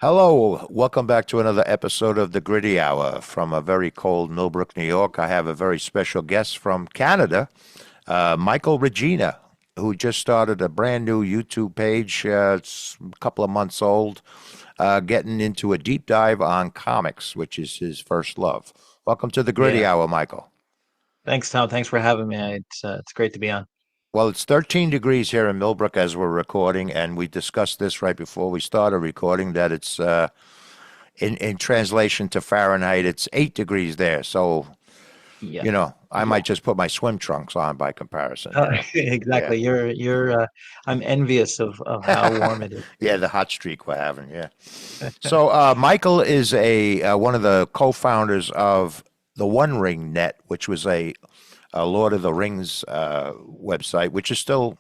Hello, welcome back to another episode of the Gritty Hour from a very cold Millbrook, New York. I have a very special guest from Canada, Michael Regina, who just started a brand new YouTube page. It's a couple of months old, getting into a deep dive on comics, which is his first love. Welcome to the Gritty Yeah. Hour, Michael. Thanks, Tom. Thanks for having me. It's great to be on. Well, it's 13 degrees here in Millbrook as we're recording, and we discussed this right before we started recording that it's in translation to Fahrenheit, it's 8 degrees there. So, Yeah. I might just put my swim trunks on by comparison. Yeah. Exactly. You're I'm envious of how warm it is Yeah, here. the hot streak we're having. Yeah. So, Michael is a one of the co-founders of the One Ring Net, which was a Lord of the Rings website, which is still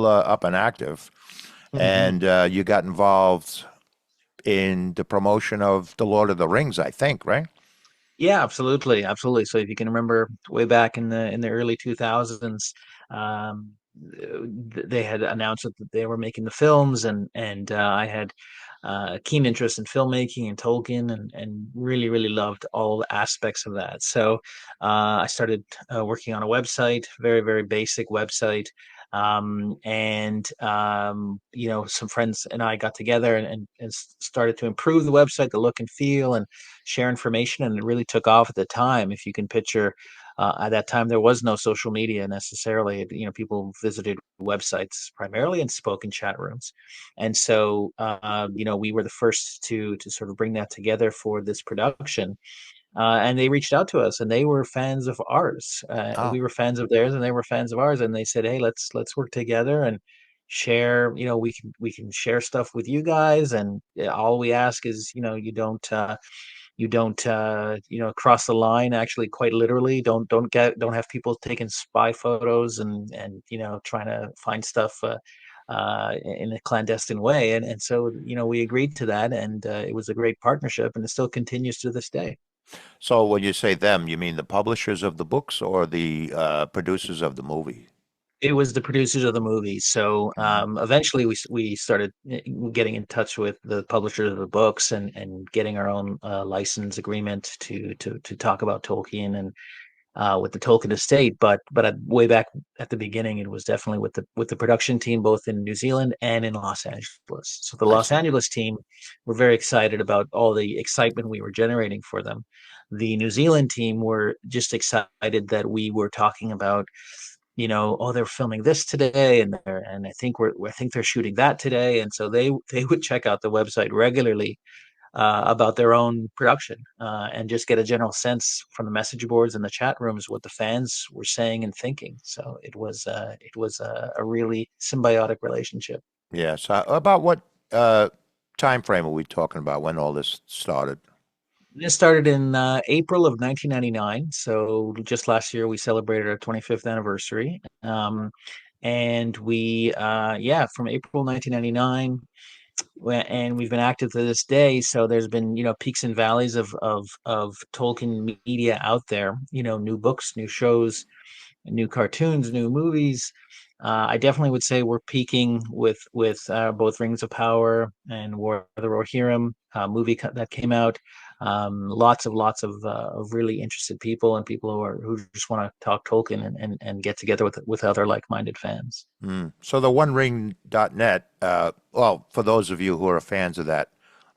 up and active. hmm And you got involved in the promotion of the Lord of the Rings, I think, right? Yeah, absolutely, absolutely. So if you can remember way back in the early 2000s, they had announced that they were making the films, and I had a keen interest in filmmaking and Tolkien, and really loved all aspects of that. So I started working on a website, very basic website. Some friends and I got together and started to improve the website, the look and feel, and share information, and it really took off at the time. If you can picture, at that time there was no social media necessarily. People visited websites primarily and spoke in chat rooms, and so we were the first to sort of bring that together for this production. And they reached out to us, and they were fans of ours. Oh, We were fans of theirs, and they were fans of ours. And they said, "Hey, let's work together and share. We can share stuff with you guys, and all we ask is, you don't cross the line, actually, quite literally. Don't have people taking spy photos and trying to find stuff in a clandestine way. And so we agreed to that, and it was a great partnership, and it still continues to this day. so when you say them, you mean the publishers of the books or the producers of the movie? It was the producers of the movie. So Mhm. eventually we started getting in touch with the publishers of the books, and getting our own license agreement to talk about Tolkien, and with the Tolkien estate. But way back at the beginning, it was definitely with the production team, both in New Zealand and in Los Angeles. So the I Los see. Angeles team were very excited about all the excitement we were generating for them. The New Zealand team were just excited that we were talking about, oh, they're filming this today, and I think they're shooting that today, and so they would check out the website regularly about their own production, and just get a general sense from the message boards and the chat rooms what the fans were saying and thinking. So it was a really symbiotic relationship. Yeah. So about what time frame are we talking about when all this started? This started in April of 1999. So just last year, we celebrated our 25th anniversary. And yeah, from April 1999, and we've been active to this day. So there's been, peaks and valleys of Tolkien media out there. New books, new shows, new cartoons, new movies. I definitely would say we're peaking with both Rings of Power and War of the Rohirrim movie that came out. Lots of really interested people, and people who just want to talk Tolkien, and get together with other like-minded fans. So the OneRing.net, well, for those of you who are fans of that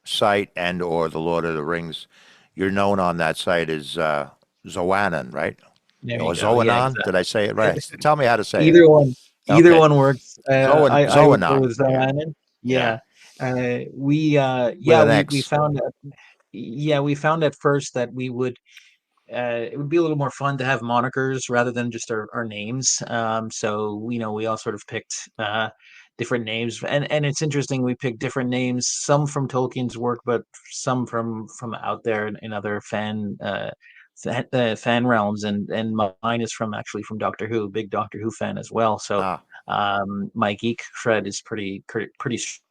site and or the Lord of the Rings, you're known on that site as Zoanon, right? There Or you go. Yeah, Zoanon? Did exactly. I say it right? Tell me how to say it. Either one, either Okay. one works. I would go Zoanon. with Yeah. Zaranan. Yeah. Yeah. We With yeah an we X. found that, yeah, we found at first that it would be a little more fun to have monikers rather than just our names. So we all sort of picked different names, and it's interesting, we picked different names, some from Tolkien's work, but some from out there in other fan realms, and mine is actually from Doctor Who, big Doctor Who fan as well. So Ah, my geek cred is pretty strong.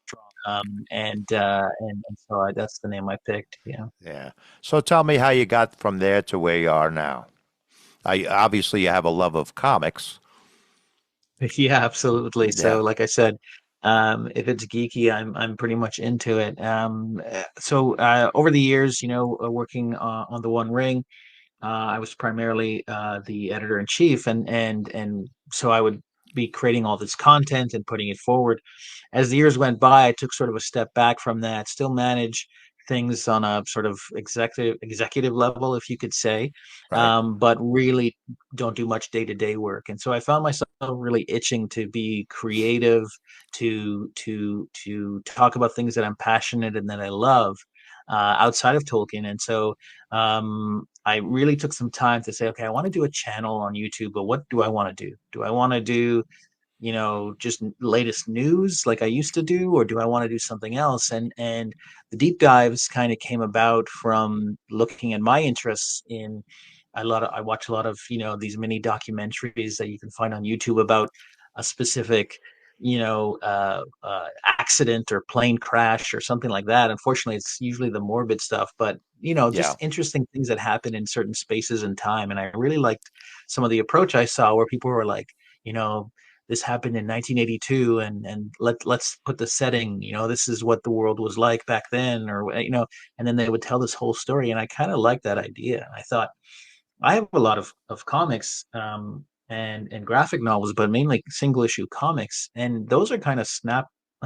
And so that's the name I picked. Yeah. yeah. So tell me how you got from there to where you are now. I obviously you have a love of comics. Yeah, absolutely. Yeah. So, like I said, If it's geeky, I'm pretty much into it. Over the years, working on the One Ring, I was primarily the editor in chief, and so I would be creating all this content and putting it forward. As the years went by, I took sort of a step back from that. Still manage things on a sort of executive level, if you could say, Right. but really don't do much day to day work. And so I found myself really itching to be creative, to talk about things that I'm passionate and that I love. Outside of Tolkien. And so I really took some time to say, okay, I want to do a channel on YouTube, but what do I want to do? Do I want to do, just latest news like I used to do, or do I want to do something else? And the deep dives kind of came about from looking at my interests in I watch a lot of, these mini documentaries that you can find on YouTube about a specific, accident or plane crash or something like that. Unfortunately, it's usually the morbid stuff, but Yeah. just interesting things that happen in certain spaces and time. And I really liked some of the approach I saw where people were like, you know, this happened in 1982, and let's put the setting, this is what the world was like back then, or and then they would tell this whole story. And I kind of liked that idea. I thought, I have a lot of comics, and graphic novels, but mainly single issue comics, and those are kind of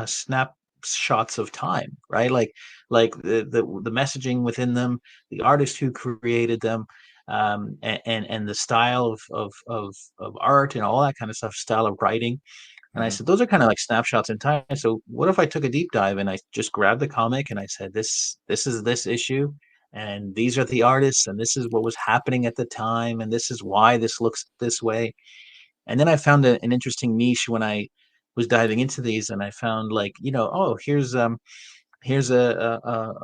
snapshots of time, right? Like the messaging within them, the artist who created them, and the style of art and all that kind of stuff, style of writing. And I Hmm. said, those are kind of like snapshots in time. So what if I took a deep dive and I just grabbed the comic and I said, this is this issue, and these are the artists, and this is what was happening at the time, and this is why this looks this way. And then I found an interesting niche when I was diving into these, and I found, like, oh, here's a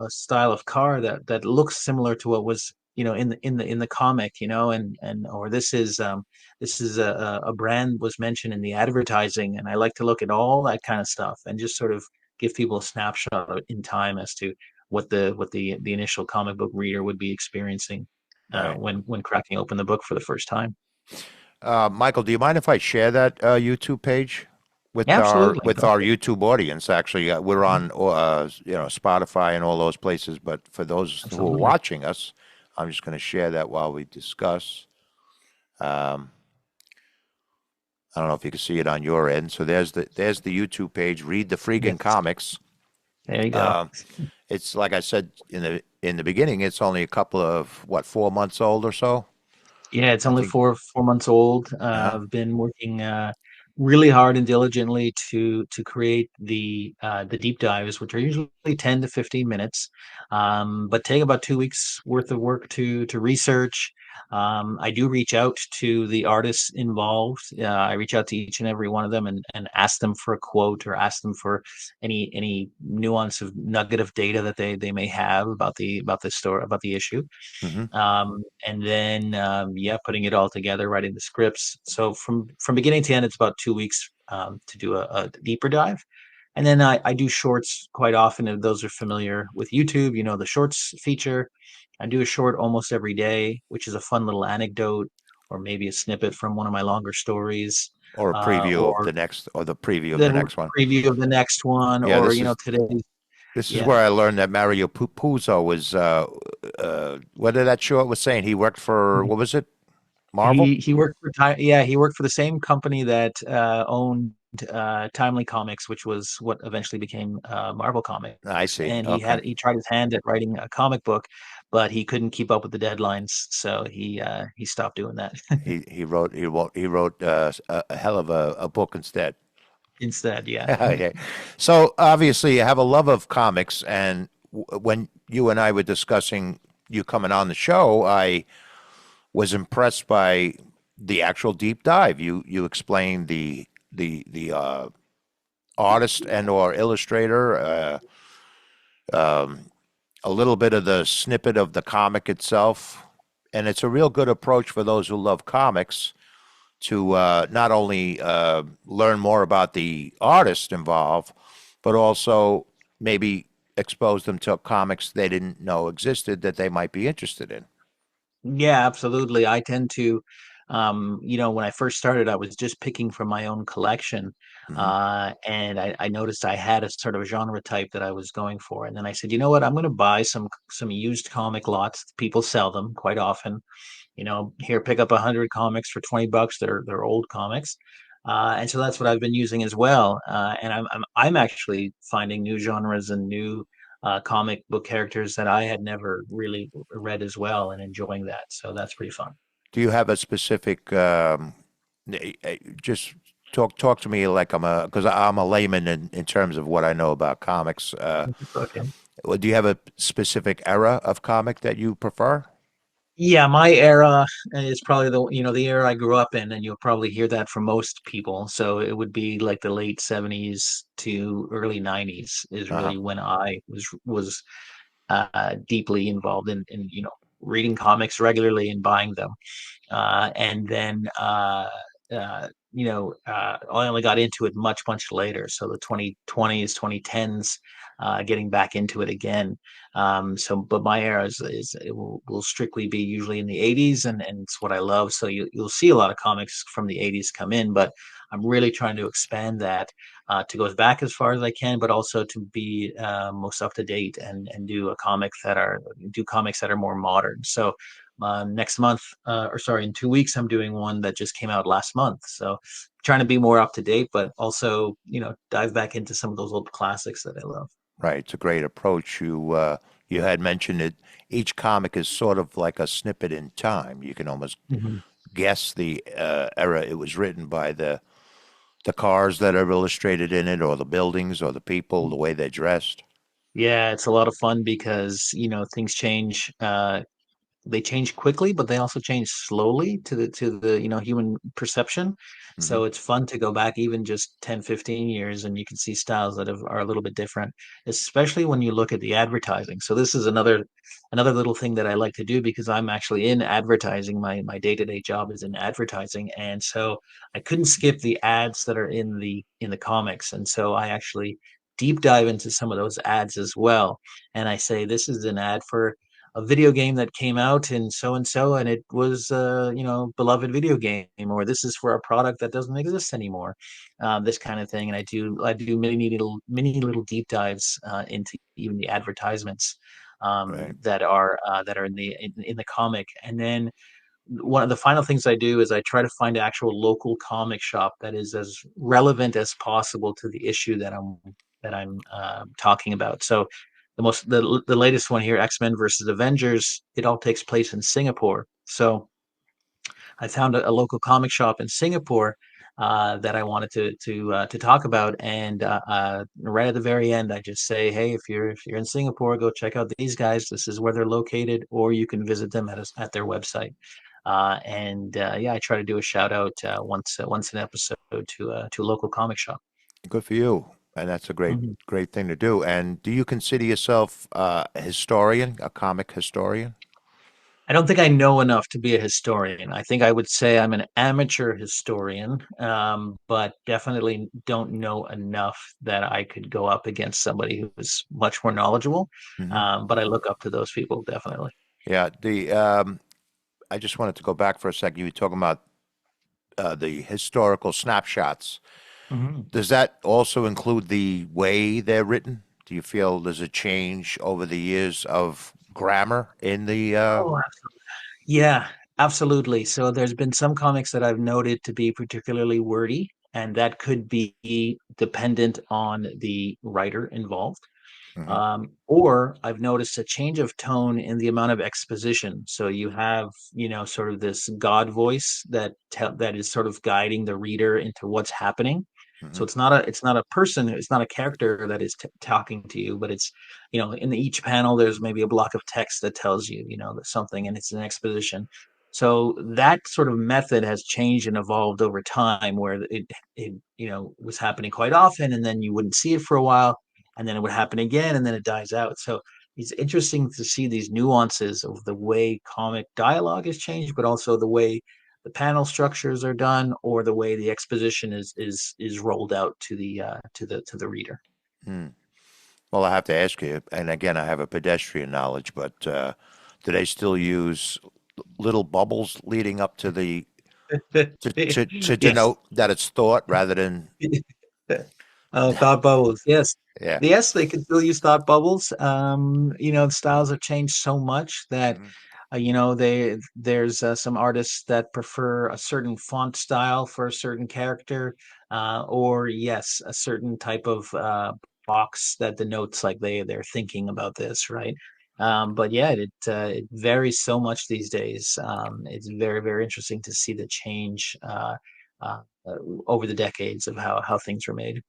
style of car that looks similar to what was, in the comic, and or this is a brand was mentioned in the advertising. And I like to look at all that kind of stuff and just sort of give people a snapshot in time as to what the initial comic book reader would be experiencing Right. when cracking open the book for the first time. Michael, do you mind if I share that YouTube page with our Absolutely, with go our for it. YouTube audience? Actually, we're Mhm. on Spotify and all those places. But for those who are Absolutely. watching us, I'm just going to share that while we discuss. Um, I don't know if you can see it on your end. So there's the YouTube page. Read the Freegan Yes, comics. there you go. Um, it's like I said in the beginning. It's only a couple of 4 months old or so. Yeah, it's I only think. four months old. Uh-huh. I've been working really hard and diligently to create the deep dives, which are usually 10 to 15 minutes, but take about 2 weeks worth of work to research. I do reach out to the artists involved. I reach out to each and every one of them and ask them for a quote, or ask them for any nuance of nugget of data that they may have about the story, about the issue. Hmm. And then yeah, putting it all together, writing the scripts. So from beginning to end, it's about 2 weeks to do a deeper dive. And then I do shorts quite often. If those are familiar with YouTube, the shorts feature. I do a short almost every day, which is a fun little anecdote, or maybe a snippet from one of my longer stories, Or a preview of or the next, or the preview of the the next one. preview of the next one, Yeah, or this is today. this is Yeah, where I learned that Mario Puzo was. What did that short was saying? He worked for, what was it? Marvel. he worked for he worked for the same company that owned Timely Comics, which was what eventually became Marvel I Comics. see. And Okay. he tried his hand at writing a comic book, but he couldn't keep up with the deadlines, so he stopped doing that. He wrote a hell of a book instead. Instead. Yeah. Okay. So obviously you have a love of comics, and when you and I were discussing you coming on the show, I was impressed by the actual deep dive. You explained the artist and or illustrator, a little bit of the snippet of the comic itself, and it's a real good approach for those who love comics to not only learn more about the artist involved, but also maybe expose them to comics they didn't know existed that they might be interested in. Yeah, absolutely. I tend to When I first started, I was just picking from my own collection, Hmm. and I noticed I had a sort of genre type that I was going for. And then I said, you know what, I'm going to buy some used comic lots. People sell them quite often. Here, pick up 100 comics for $20. They're old comics. And so that's what I've been using as well. And I'm actually finding new genres and new comic book characters that I had never really read as well, and enjoying that. So that's pretty fun. Do you have a specific, just talk to me like because I'm a layman in terms of what I know about comics. Okay. Do you have a specific era of comic that you prefer? Yeah, my era is probably the era I grew up in, and you'll probably hear that from most people. So it would be like the late 70s to early 90s is Uh-huh. really when I was deeply involved in reading comics regularly and buying them. And then I only got into it much later. So the 2020s, 2010s, getting back into it again. But my era is it will strictly be usually in the 80s, and it's what I love. So you'll see a lot of comics from the 80s come in, but I'm really trying to expand that to go back as far as I can, but also to be most up to date and do comics that are more modern. So next month, or sorry, in 2 weeks, I'm doing one that just came out last month. So trying to be more up to date, but also, dive back into some of those old classics that I love. Right. It's a great approach. You had mentioned that each comic is sort of like a snippet in time. You can almost Mhm. guess the era it was written by the cars that are illustrated in it, or the buildings, or the people, the way they're dressed. Yeah, it's a lot of fun because, things change. They change quickly, but they also change slowly to the human perception. Hmm. So it's fun to go back even just 10, 15 years, and you can see styles that are a little bit different, especially when you look at the advertising. So this is another little thing that I like to do because I'm actually in advertising. My day-to-day job is in advertising, and so I couldn't skip the ads that are in the comics. And so I actually deep dive into some of those ads as well. And I say, this is an ad for a video game that came out in so and so, and it was beloved video game, or this is for a product that doesn't exist anymore, this kind of thing. And I do many little deep dives into even the advertisements Right. that are in the comic. And then one of the final things I do is I try to find an actual local comic shop that is as relevant as possible to the issue that I'm talking about. So the latest one here, X-Men versus Avengers, it all takes place in Singapore. So I found a local comic shop in Singapore that I wanted to talk about, and right at the very end, I just say, hey, if you're in Singapore, go check out these guys. This is where they're located, or you can visit them at their website. And yeah, I try to do a shout out once an episode to a local comic shop. Good for you. And that's a Mhm. great thing to do. And do you consider yourself a historian, a comic historian? I don't think I know enough to be a historian. I think I would say I'm an amateur historian, but definitely don't know enough that I could go up against somebody who is much more knowledgeable. Hmm. But I look up to those people definitely. Yeah. I just wanted to go back for a second. You were talking about the historical snapshots. Mhm. Does that also include the way they're written? Do you feel there's a change over the years of grammar in the Oh, yeah, absolutely. So there's been some comics that I've noted to be particularly wordy, and that could be dependent on the writer involved. mhm, Or I've noticed a change of tone in the amount of exposition. So you have, sort of this God voice that is sort of guiding the reader into what's happening. So mhm, it's not a person, it's not a character that is talking to you, but it's, in each panel there's maybe a block of text that tells you, something, and it's an exposition. So that sort of method has changed and evolved over time, where it was happening quite often, and then you wouldn't see it for a while, and then it would happen again, and then it dies out. So it's interesting to see these nuances of the way comic dialogue has changed, but also the way the panel structures are done, or the way the exposition is rolled out to the reader. mm. Well, I have to ask you, and again, I have a pedestrian knowledge, but do they still use little bubbles leading up to the to Yes. denote that it's thought rather than Oh, thought bubbles. Yes. yeah. Yes, they can still use thought bubbles. The styles have changed so much that Mhm. there's some artists that prefer a certain font style for a certain character, or yes, a certain type of box that denotes like they're thinking about this, right? But yeah, it varies so much these days. It's very, very interesting to see the change uh, uh, over the decades of how things were made.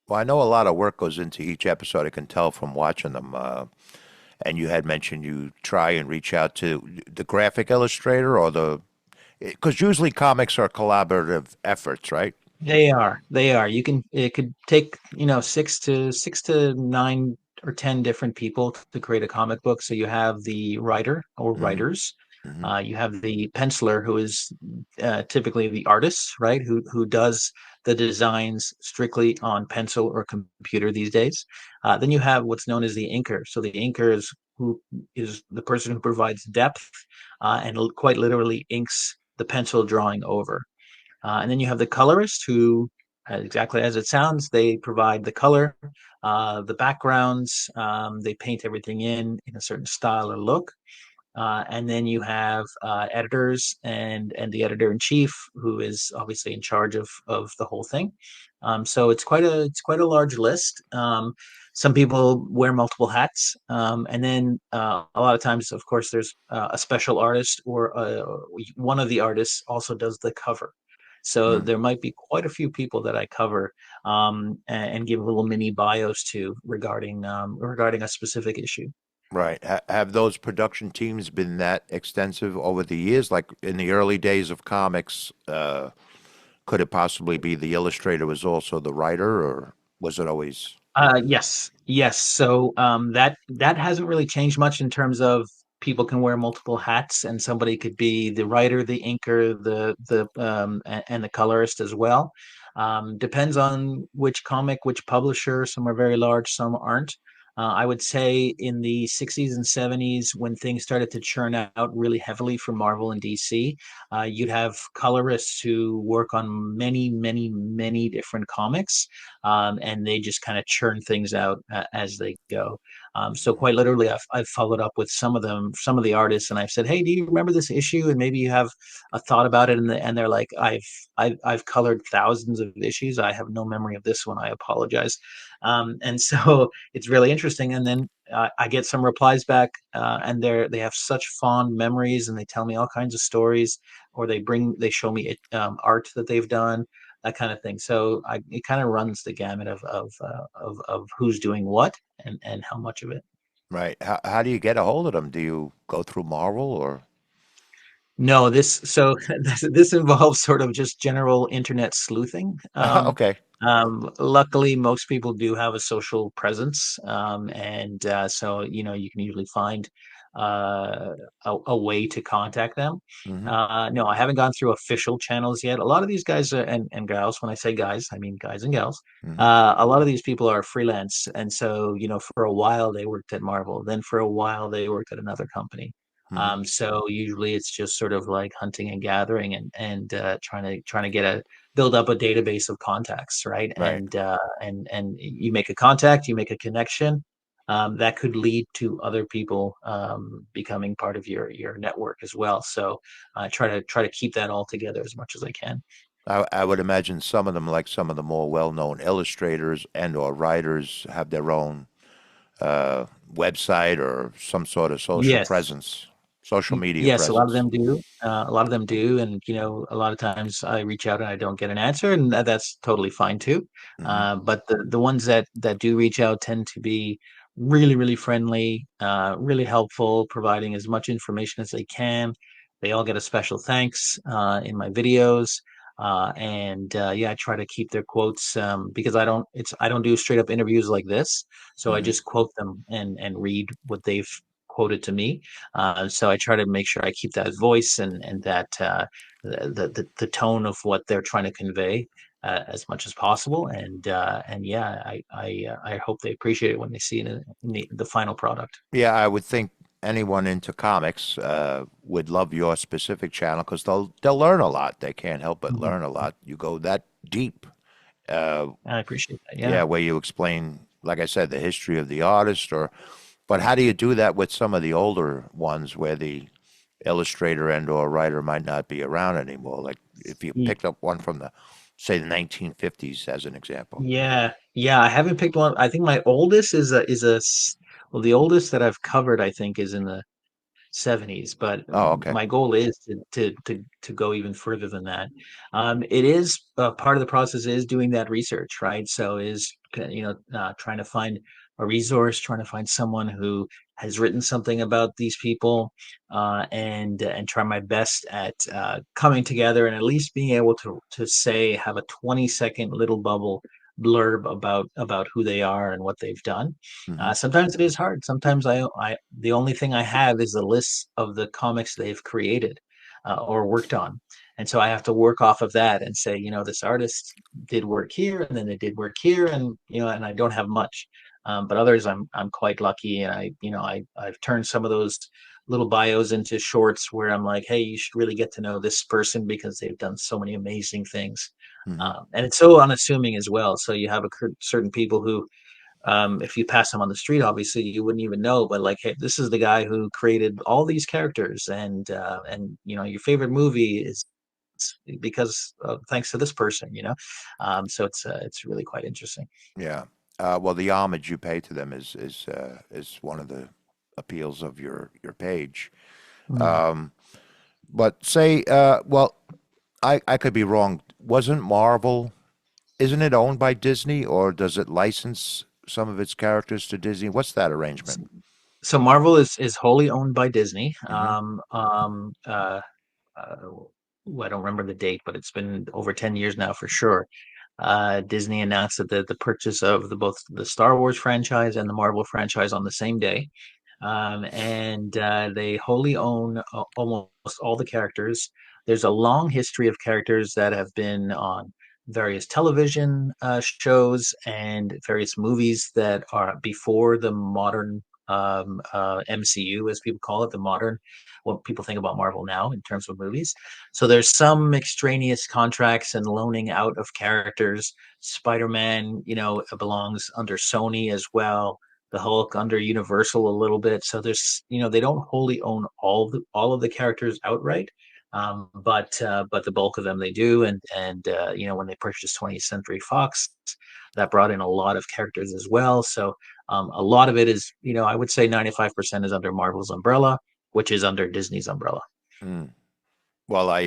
Well, I know a lot of work goes into each episode. I can tell from watching them. And you had mentioned you try and reach out to the graphic illustrator or the because usually comics are collaborative efforts, right? They are. They are. It could take, six to nine or 10 different people to create a comic book. So you have the writer or Hmm. writers. Hmm. You have the penciler who is typically the artist, right? Who does the designs strictly on pencil or computer these days. Then you have what's known as the inker. So the inker is the person who provides depth and quite literally inks the pencil drawing over. And then you have the colorist who, exactly as it sounds, they provide the color, the backgrounds, they paint everything in a certain style or look. And then you have editors and the editor in chief, who is obviously in charge of the whole thing. So it's quite a large list. Some people wear multiple hats, and then a lot of times, of course, there's a special artist or one of the artists also does the cover. So Hmm. there might be quite a few people that I cover and give little mini bios to regarding a specific issue. Right. Have those production teams been that extensive over the years? Like in the early days of comics, could it possibly be the illustrator was also the writer, or was it always? Yes, yes. So that hasn't really changed much in terms of people can wear multiple hats, and somebody could be the writer, the inker, and the colorist as well. Depends on which comic, which publisher. Some are very large, some aren't. I would say in the 60s and 70s, when things started to churn out really heavily for Marvel and DC, you'd have colorists who work on many, many, many different comics, and they just kind of churn things out as they go. So quite literally, I've followed up with some of them, some of the artists, and I've said, "Hey, do you remember this issue?" And maybe you have a thought about it, and they're like, "I've colored thousands of issues. I have no memory of this one. I apologize." And so it's really interesting. And then I get some replies back, and they have such fond memories, and they tell me all kinds of stories, or they show me art that they've done, that kind of thing. So it kind of runs the gamut of who's doing what and how much of it. Right. How do you get a hold of them? Do you go through Marvel or? No, this involves sort of just general internet sleuthing. Okay. Luckily, most people do have a social presence, and so you can usually find a way to contact them. Hmm. No, I haven't gone through official channels yet. A lot of these guys and gals, when I say guys, I mean guys and gals. Hmm. A lot of these people are freelance, and so for a while they worked at Marvel, then for a while they worked at another company. Hmm. So usually it's just sort of like hunting and gathering and trying to build up a database of contacts, right? Right. And you make a contact, you make a connection, that could lead to other people becoming part of your network as well. So try to keep that all together as much as I can. I would imagine some of them, like some of the more well-known illustrators and or writers, have their own website or some sort of social Yes. presence, social media Yes, a lot of presence. them do. A lot of them do, and a lot of times I reach out and I don't get an answer, and that's totally fine too. Hmm. But the ones that do reach out tend to be really, really friendly, really helpful, providing as much information as they can. They all get a special thanks in my videos, and yeah, I try to keep their quotes because I don't do straight up interviews like this, so I Hmm. just quote them and read what they've quoted to me. So I try to make sure I keep that voice and that the tone of what they're trying to convey as much as possible. And yeah, I hope they appreciate it when they see it in the final product. Yeah, I would think anyone into comics would love your specific channel because they'll learn a lot. They can't help but Mhm. learn a lot. You go that deep. Uh, I appreciate that. Yeah. yeah, where you explain, like I said, the history of the artist, or but how do you do that with some of the older ones where the illustrator and or writer might not be around anymore? Like if you Y- picked up one from the, say, the 1950s as an example. Yeah. Yeah. I haven't picked one. I think my oldest well, the oldest that I've covered, I think, is in the 70s, but Oh, okay. my goal is to go even further than that. It is part of the process is doing that research, right? So is trying to find a resource, trying to find someone who has written something about these people, and try my best at coming together and at least being able to say have a 20-second little bubble blurb about who they are and what they've done. Hmm. Sometimes it is hard. Sometimes the only thing I have is a list of the comics they've created or worked on, and so I have to work off of that and say, this artist did work here, and then they did work here, and and I don't have much, but others I'm quite lucky, and I've turned some of those little bios into shorts where I'm like, hey, you should really get to know this person because they've done so many amazing things. Hmm. And it's so unassuming as well. So you have certain people who if you pass him on the street, obviously you wouldn't even know. But like, hey, this is the guy who created all these characters, and your favorite movie is because thanks to this person. So it's really quite interesting. Yeah. Well, the homage you pay to them is one of the appeals of your page. Mm. Um, but say, well, I could be wrong. Wasn't Marvel, isn't it owned by Disney, or does it license some of its characters to Disney? What's that arrangement? So Marvel is wholly owned by Disney. Hmm. I don't remember the date, but it's been over 10 years now for sure. Disney announced that the purchase of both the Star Wars franchise and the Marvel franchise on the same day. And they wholly own almost all the characters. There's a long history of characters that have been on various television shows and various movies that are before the modern MCU, as people call it, the modern what people think about Marvel now in terms of movies. So there's some extraneous contracts and loaning out of characters. Spider-Man, belongs under Sony as well. The Hulk under Universal a little bit. So there's, they don't wholly own all of the characters outright, but the bulk of them they do. And when they purchased 20th Century Fox, that brought in a lot of characters as well. So a lot of it is, I would say 95% is under Marvel's umbrella, which is under Disney's umbrella. Mm. Well, I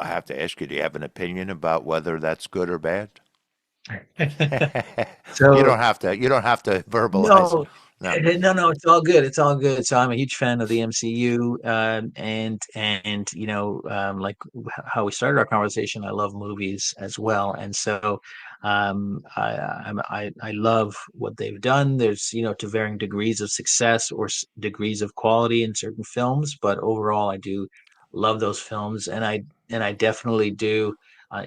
have to ask you, do you have an opinion about whether that's good or bad? You So don't have to. You don't have to verbalize. no, No. no, it's all good. It's all good. So I'm a huge fan of the MCU, and like how we started our conversation, I love movies as well, and so I love what they've done. There's to varying degrees of success or degrees of quality in certain films, but overall, I do love those films, and I definitely do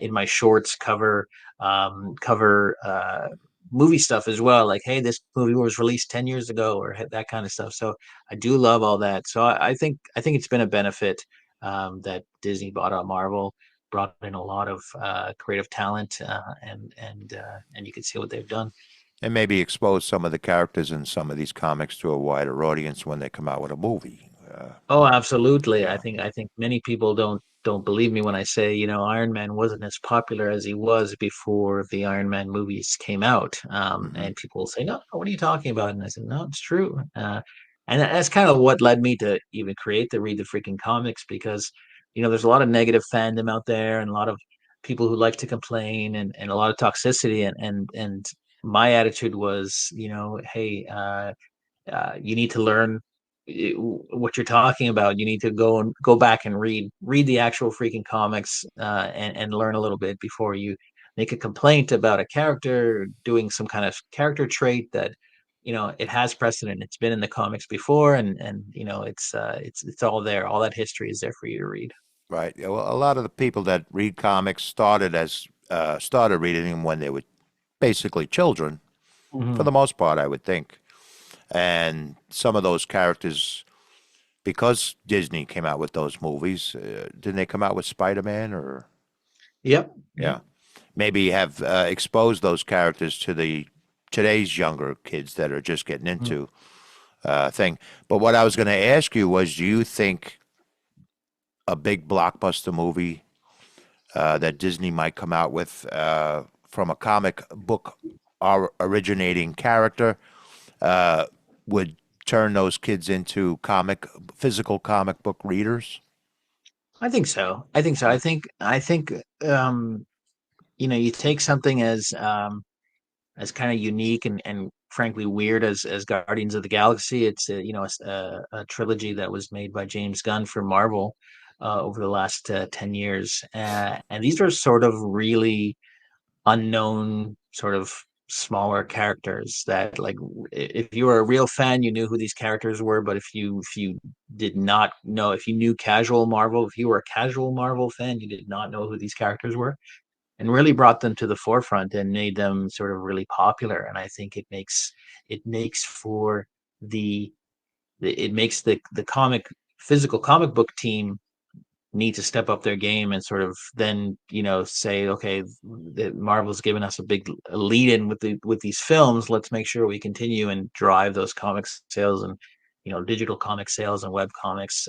in my shorts cover movie stuff as well. Like, hey, this movie was released 10 years ago, or that kind of stuff. So I do love all that. So I think it's been a benefit that Disney bought out Marvel, brought in a lot of creative talent, and you can see what they've done. And maybe expose some of the characters in some of these comics to a wider audience when they come out with a movie. Oh, absolutely. I Yeah. think I think many people don't believe me when I say, Iron Man wasn't as popular as he was before the Iron Man movies came out. Hmm. And people say, no, what are you talking about? And I said, no, it's true. And that's kind of what led me to even create the Read the Freaking Comics because, there's a lot of negative fandom out there and a lot of people who like to complain and a lot of toxicity. And my attitude was, hey, you need to learn what you're talking about. You need to go back and read the actual freaking comics and learn a little bit before you make a complaint about a character doing some kind of character trait that it has precedent. It's been in the comics before, and it's all there. All that history is there for you to read. Right. Yeah, well, a lot of the people that read comics started reading them when they were basically children, for Hmm. the most part, I would think. And some of those characters, because Disney came out with those movies. Didn't they come out with Spider-Man or Yep. yeah? Yep. Maybe have exposed those characters to the today's younger kids that are just getting Mm. into thing. But what I was going to ask you was, do you think a big blockbuster movie that Disney might come out with from a comic book originating character would turn those kids into physical comic book readers? I think so. I think so. I think you take something as kind of unique and frankly weird as Guardians of the Galaxy. It's a trilogy that was made by James Gunn for Marvel over the last 10 years. And these are sort of really unknown, sort of smaller characters that, like, if you were a real fan, you knew who these characters were. But if you did not know, if you knew casual Marvel, if you were a casual Marvel fan, you did not know who these characters were, and really brought them to the forefront and made them sort of really popular. And I think it makes for the it makes the physical comic book team need to step up their game and sort of then say, okay, Marvel's given us a big lead in with these films. Let's make sure we continue and drive those comic sales and digital comic sales and web comics,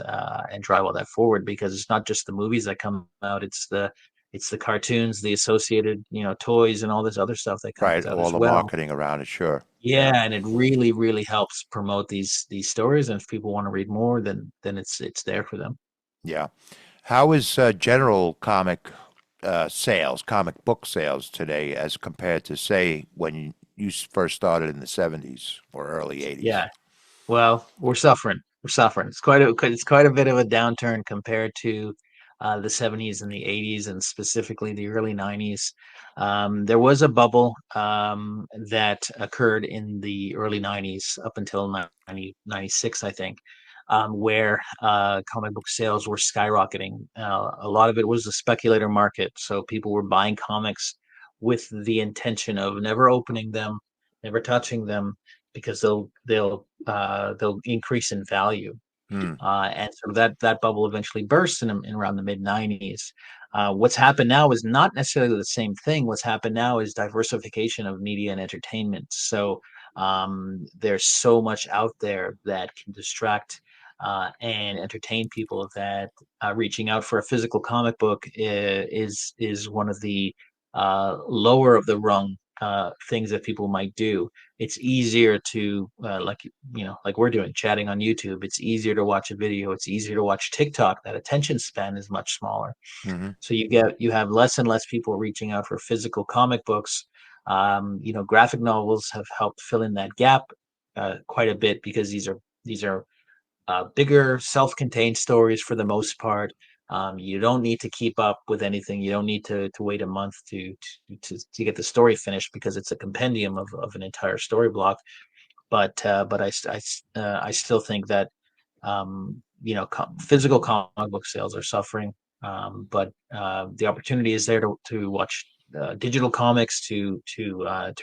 and drive all that forward, because it's not just the movies that come out, it's the cartoons, the associated toys, and all this other stuff that Right, comes out all as the well. marketing around it, sure. Yeah, Yeah, and it really really helps promote these stories, and if people want to read more, then it's there for them. yeah. How is general comic book sales today as compared to, say, when you first started in the 70s or early 80s? Yeah. Well, we're suffering. We're suffering. It's quite a bit of a downturn compared to the 70s and the 80s, and specifically the early 90s. There was a bubble that occurred in the early 90s up until 96, I think, where comic book sales were skyrocketing. A lot of it was the speculator market, so people were buying comics with the intention of never opening them, never touching them, because they'll increase in value. Hmm. And so that bubble eventually burst in around the mid 90s. What's happened now is not necessarily the same thing. What's happened now is diversification of media and entertainment. So there's so much out there that can distract and entertain people, that reaching out for a physical comic book is one of the lower of the rung things that people might do. It's easier to like we're doing, chatting on YouTube. It's easier to watch a video. It's easier to watch TikTok. That attention span is much smaller. Hmm. So you have less and less people reaching out for physical comic books. Graphic novels have helped fill in that gap quite a bit, because these are bigger, self-contained stories for the most part. You don't need to keep up with anything. You don't need to wait a month to get the story finished, because it's a compendium of an entire story block. But I still think that physical comic book sales are suffering. But the opportunity is there to watch digital comics, to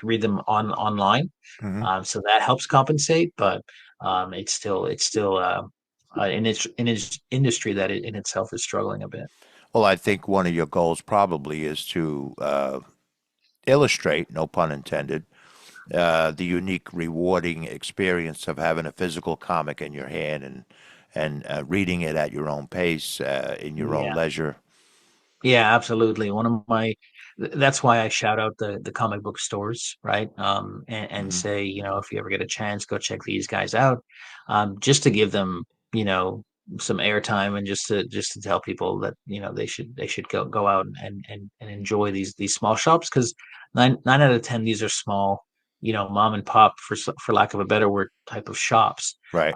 read them online. Hmm. So that helps compensate, but it's still in its industry that in itself is struggling a bit. Well, I think one of your goals probably is to illustrate, no pun intended, the unique, rewarding experience of having a physical comic in your hand and reading it at your own pace, in your own Yeah. leisure. Yeah, absolutely. That's why I shout out the comic book stores, right? And Hmm. say, if you ever get a chance, go check these guys out, just to give them, you know, some airtime, and just to tell people that they should go out and enjoy these small shops, because nine out of ten, these are small, mom and pop, for lack of a better word, type of shops, Right.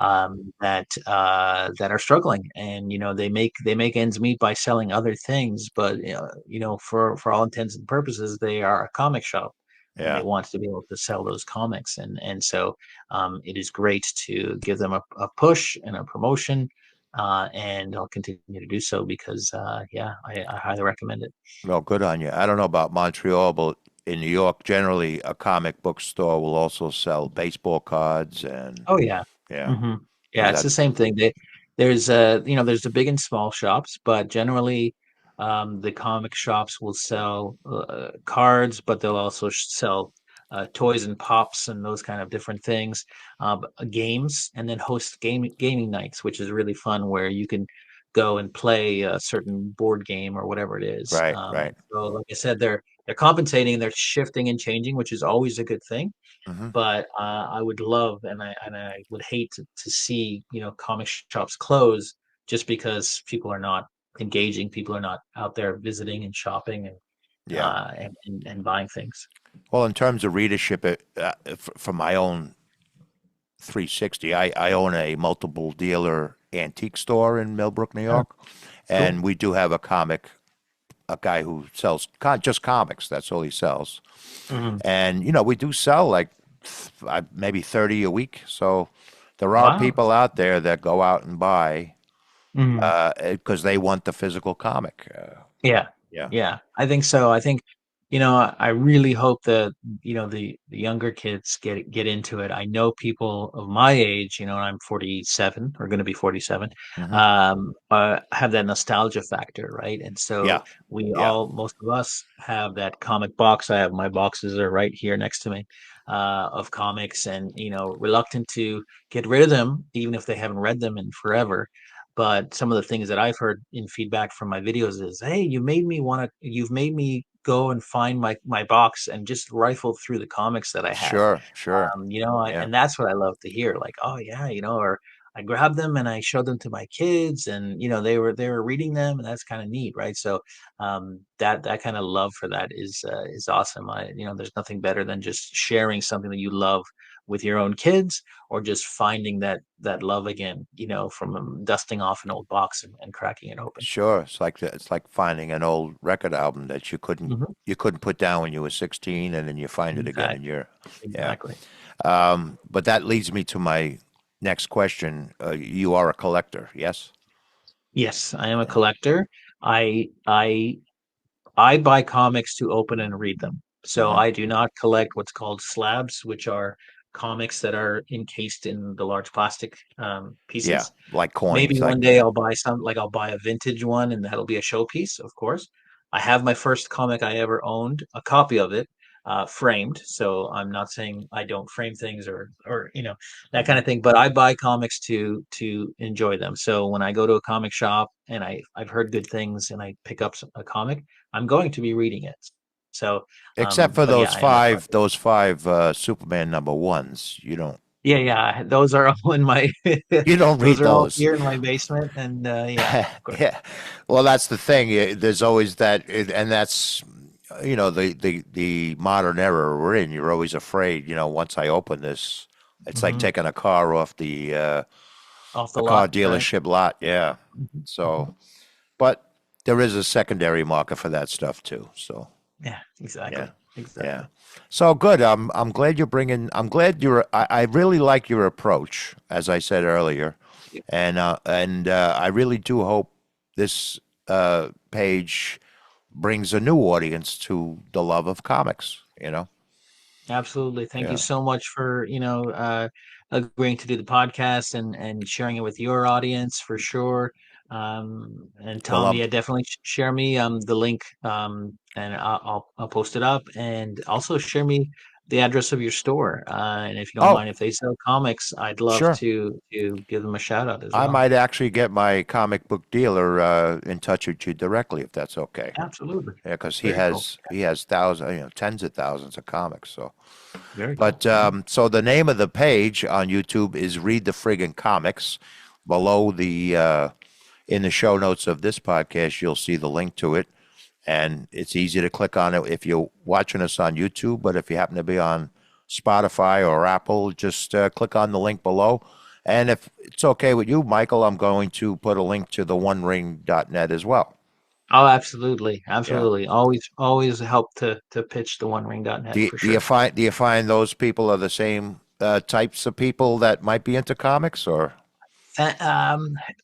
that are struggling, and they make ends meet by selling other things, but for all intents and purposes, they are a comic shop, and they Yeah. want to be able to sell those comics, and so it is great to give them a push and a promotion, and I'll continue to do so, because yeah, I highly recommend it. Well, good on you. I don't know about Montreal, but in New York, generally, a comic book store will also sell baseball cards and Oh yeah. yeah. hmm Is Yeah, it's that the same thing. there's there's the big and small shops, but generally the comic shops will sell cards, but they'll also sell toys and pops and those kind of different things, games, and then host gaming nights, which is really fun, where you can go and play a certain board game or whatever it is. Right, right. So, like I said, they're compensating, they're shifting and changing, which is always a good thing. Hmm. But I would love, and I would hate to see comic shops close just because people are not engaging, people are not out there visiting and shopping and Yeah. and buying things. Well, in terms of readership, from my own 360, I own a multiple dealer antique store in Millbrook, New Oh, York, cool. and we do have a guy who sells just comics. That's all he sells. Hmm. And we do sell like maybe 30 a week. So there are Wow. people out there that go out and buy Mhm. because they want the physical comic. Yeah, Yeah, yeah, I think so. I think, I really hope that, the younger kids get into it. I know people of my age, and I'm 47 or going to be 47, hmm, have that nostalgia factor, right? And so yeah, yeah, most of us have that comic box. I have my boxes are right here next to me, of comics, and reluctant to get rid of them, even if they haven't read them in forever. But some of the things that I've heard in feedback from my videos is, hey, you've made me go and find my box and just rifle through the comics that I have. sure, sure, yeah, And that's what I love to hear. Like, oh yeah, or I grabbed them and I showed them to my kids, and they were reading them, and that's kind of neat, right? So that kind of love for that is awesome. There's nothing better than just sharing something that you love with your own kids, or just finding that love again, from dusting off an old box and cracking it open. sure. It's like finding an old record album that Hmm. you couldn't put down when you were 16, and then you find it again, and Exactly. you're yeah. Exactly. But that leads me to my next question. You are a collector, yes? Yes, I am a Yeah. collector. I I I buy comics to open and read them. So Hmm. I do not collect what's called slabs, which are comics that are encased in the large plastic Yeah, pieces. like Maybe coins, like one day yeah. I'll buy I'll buy a vintage one, and that'll be a showpiece, of course. I have my first comic I ever owned, a copy of it, framed. So I'm not saying I don't frame things, or that kind Hmm. of thing, but I buy comics to enjoy them. So when I go to a comic shop and I've heard good things and I pick up a comic, I'm going to be reading it. So, Except for but yeah, I am a collector. those five Superman number ones. Yeah, yeah, those are all in my You don't those read are all those. here in my basement, and yeah, of course. Yeah. Well, that's the thing. There's always that, and that's the modern era we're in. You're always afraid. Once I open this, it's like Hmm. taking a car off Off the a car lot, right? dealership lot. Yeah. Mhm, So, mhm. but there is a secondary market for that stuff too. So. Yeah, Yeah, exactly, yeah. exactly. So good. I'm glad you're bringing. I'm glad you're. I really like your approach, as I said earlier, and I really do hope this page brings a new audience to the love of comics. Absolutely. Thank you Yeah. so much for, agreeing to do the podcast and sharing it with your audience for sure. And Well, Tom, yeah, definitely share me the link, and I'll post it up, and also share me the address of your store. And if you don't oh, mind, if they sell comics, I'd love sure. to give them a shout out as I well. might actually get my comic book dealer in touch with you directly if that's okay. Absolutely. Yeah, because Very cool. he has thousands, tens of thousands of comics. So. Very cool. But so the name of the page on YouTube is Read the Friggin' Comics. Below in the show notes of this podcast, you'll see the link to it, and it's easy to click on it if you're watching us on YouTube. But if you happen to be on Spotify or Apple, just click on the link below. And if it's okay with you, Michael, I'm going to put a link to the OneRing.net as well. Oh, absolutely. Yeah. Absolutely. Always help to pitch the OneRing.net for sure. Do you find those people are the same types of people that might be into comics or? Fa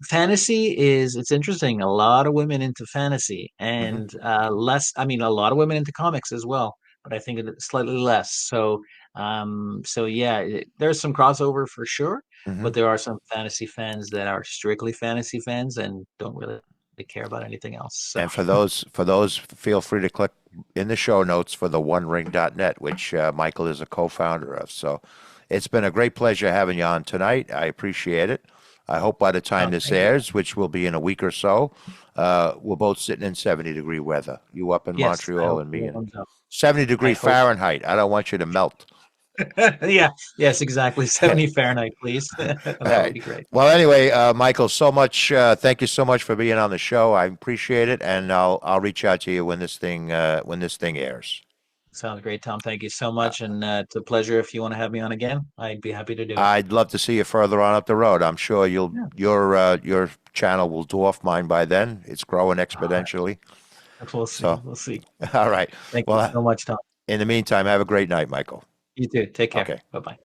Fantasy it's interesting. A lot of women into fantasy, Hmm. and less, I mean, a lot of women into comics as well, but I think it's slightly less. So yeah, there's some crossover for sure, Hmm. but there are some fantasy fans that are strictly fantasy fans and don't really care about anything else. So And for those, feel free to click in the show notes for the OneRing.net, which Michael is a co-founder of. So it's been a great pleasure having you on tonight. I appreciate it. I hope by the time oh, this thank you. airs, which will be in a week or so, we're both sitting in 70-degree weather. You up in Yes, I Montreal hope and it me in warms up. 70-degree I hope. Fahrenheit. I don't want you to melt. Yeah, yes, exactly. 70 Fahrenheit, please. All That would right. be great. Well, anyway, Michael, so much. Thank you so much for being on the show. I appreciate it, and I'll reach out to you when this thing airs. Sounds great, Tom. Thank you so Uh, much. And it's a pleasure if you want to have me on again. I'd be happy to do it. I'd love to see you further on up the road. I'm sure Yeah. your channel will dwarf mine by then. It's growing All right. exponentially. We'll see. So, We'll see. all right. Thank you Well, so much, Tom. in the meantime, have a great night, Michael. You too. Take care. Okay. Bye bye.